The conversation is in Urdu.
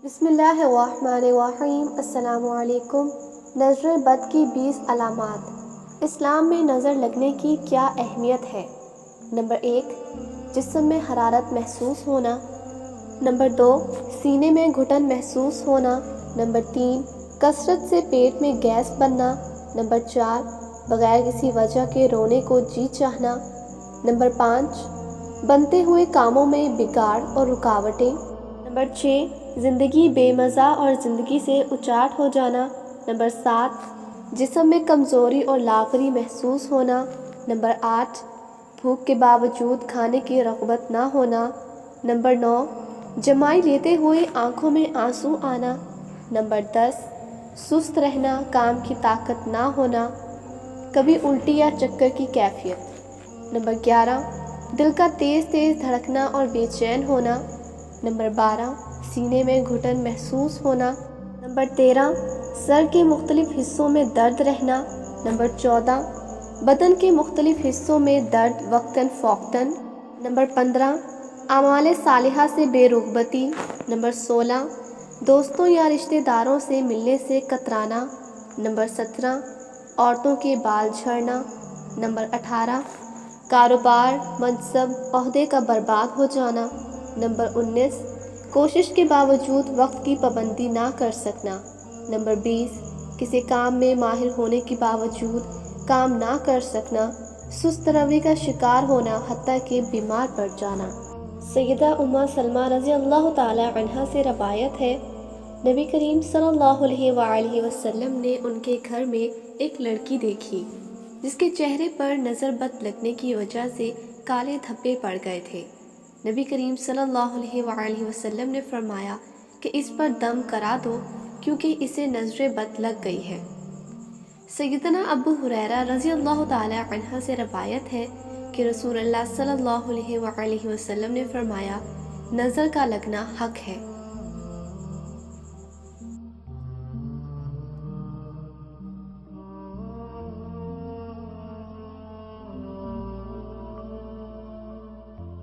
بسم اللہ الرحمن الرحیم۔ السلام علیکم۔ نظر بد کی 20 علامات۔ اسلام میں نظر لگنے کی کیا اہمیت ہے؟ نمبر 1، جسم میں حرارت محسوس ہونا۔ نمبر 2، سینے میں گھٹن محسوس ہونا۔ نمبر 3، کثرت سے پیٹ میں گیس بننا۔ نمبر 4، بغیر کسی وجہ کے رونے کو جی چاہنا۔ نمبر 5، بنتے ہوئے کاموں میں بگاڑ اور رکاوٹیں۔ نمبر 6، زندگی بے مزہ اور زندگی سے اچاٹ ہو جانا۔ نمبر 7، جسم میں کمزوری اور لاغری محسوس ہونا۔ نمبر 8، بھوک کے باوجود کھانے کی رغبت نہ ہونا۔ نمبر 9، جمائی لیتے ہوئے آنکھوں میں آنسو آنا۔ نمبر 10، سست رہنا، کام کی طاقت نہ ہونا، کبھی الٹی یا چکر کی کیفیت۔ نمبر 11، دل کا تیز تیز دھڑکنا اور بے چین ہونا۔ نمبر 12، سینے میں گھٹن محسوس ہونا۔ نمبر 13، سر کے مختلف حصوں میں درد رہنا۔ نمبر 14، بدن کے مختلف حصوں میں درد وقتاً فوقتاً۔ نمبر 15، اعمال صالحہ سے بے رغبتی۔ نمبر 16، دوستوں یا رشتہ داروں سے ملنے سے کترانا۔ نمبر 17، عورتوں کے بال جھڑنا۔ نمبر 18، کاروبار، منصب، عہدے کا برباد ہو جانا۔ نمبر 19، کوشش کے باوجود وقت کی پابندی نہ کر سکنا۔ نمبر 20، کسی کام میں ماہر ہونے کے باوجود کام نہ کر سکنا، سست روی کا شکار ہونا، حتیٰ کہ بیمار پڑ جانا۔ سیدہ ام سلمہ رضی اللہ تعالی عنہا سے روایت ہے، نبی کریم صلی اللہ علیہ وآلہ وسلم نے ان کے گھر میں ایک لڑکی دیکھی جس کے چہرے پر نظر بد لگنے کی وجہ سے کالے دھبے پڑ گئے تھے۔ نبی کریم صلی اللہ علیہ وآلہ وسلم نے فرمایا کہ اس پر دم کرا دو کیونکہ اسے نظر بد لگ گئی ہے۔ سیدنا ابو ہریرہ رضی اللہ تعالی عنہ سے روایت ہے کہ رسول اللہ صلی اللہ علیہ وآلہ وسلم نے فرمایا، نظر کا لگنا حق ہے۔